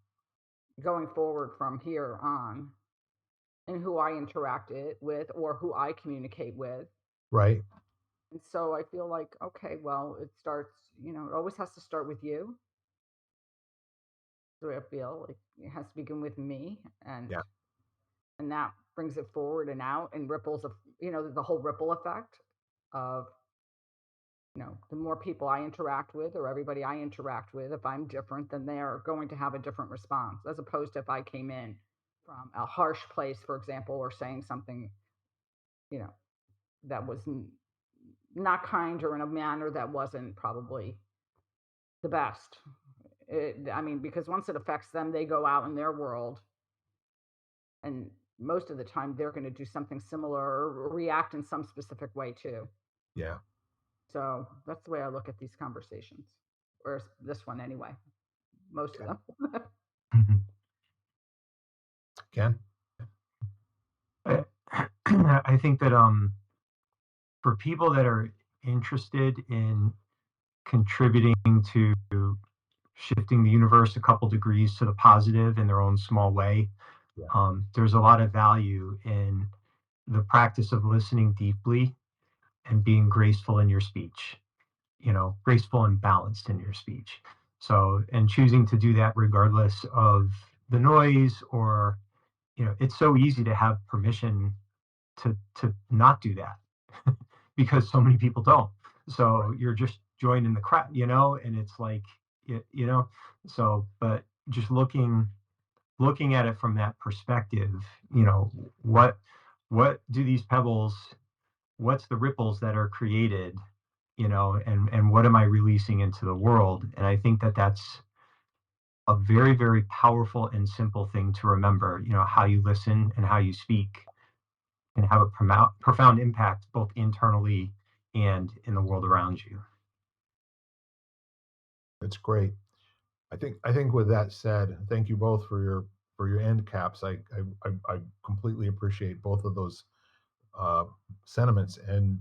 going forward from here on, and who I interact it with or who I communicate with. right. And so I feel like, okay, well, it starts, it always has to start with you. The way I feel like it has to begin with me, Yeah, and that brings it forward and out and ripples of, the whole ripple effect of, the more people I interact with or everybody I interact with, if I'm different, then they're going to have a different response, as opposed to if I came in from a harsh place, for example, or saying something, you know, that was not kind or in a manner that wasn't probably the best. Because once it affects them, they go out in their world, and most of the time they're going to do something similar or react in some specific way too. yeah. So that's the way I look at these conversations, or this one anyway, most of Okay. them. Mhm. Ken? I I think that for people that are interested in contributing to shifting the universe a couple degrees to the positive in their own small way, Yeah, there's a lot of value in the practice of listening deeply and being graceful in your speech, graceful and balanced in your speech. So, and choosing to do that regardless of the noise, or, it's so easy to have permission to not do that because so many people don't. right. So you're just joining the crowd, and it's like, so, but just looking at it from that perspective, what what do these pebbles, what's the ripples that are created, and what am I releasing into the world? And I think that that's a very, very powerful and simple thing to remember. How you listen and how you speak can have a profound impact both internally and in the world around you. It's great. I think with that said, thank you both for your end caps. I completely appreciate both of those uh, sentiments, and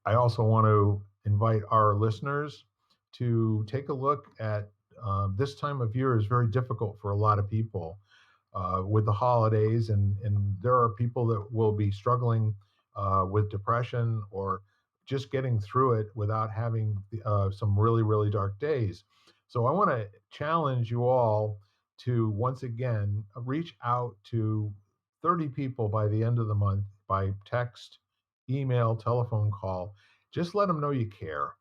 I also want to invite our listeners to take a look at this time of year is very difficult for a lot of people with the holidays, and there are people that will be struggling with depression or just getting through it without having some really dark days. So I want to challenge you all to once again reach out to 30 people by the end of the month by text, email, telephone call. Just let them know you care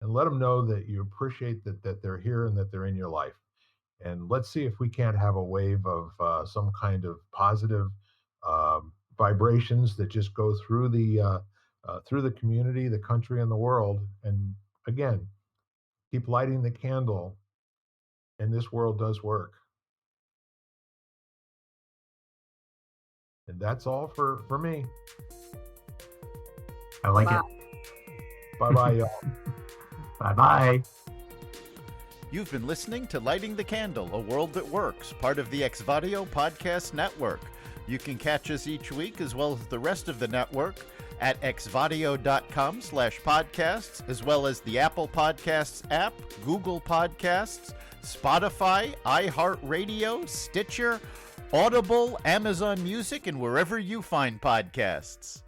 and let them know that you appreciate that they're here and that they're in your life. And let's see if we can't have a wave of some kind of positive vibrations that just go through the community, the country, and the world. And again, keep lighting the candle, and this world does work. And that's all for me. I like Bye. it. Bye bye, y'all. Bye-bye. You've been listening to Lighting the Candle, A World That Works, part of the Exvadio Podcast Network. You can catch us each week, as well as the rest of the network, at exvadio.com/podcasts, as well as the Apple Podcasts app, Google Podcasts, Spotify, iHeartRadio, Stitcher, Audible, Amazon Music, and wherever you find podcasts.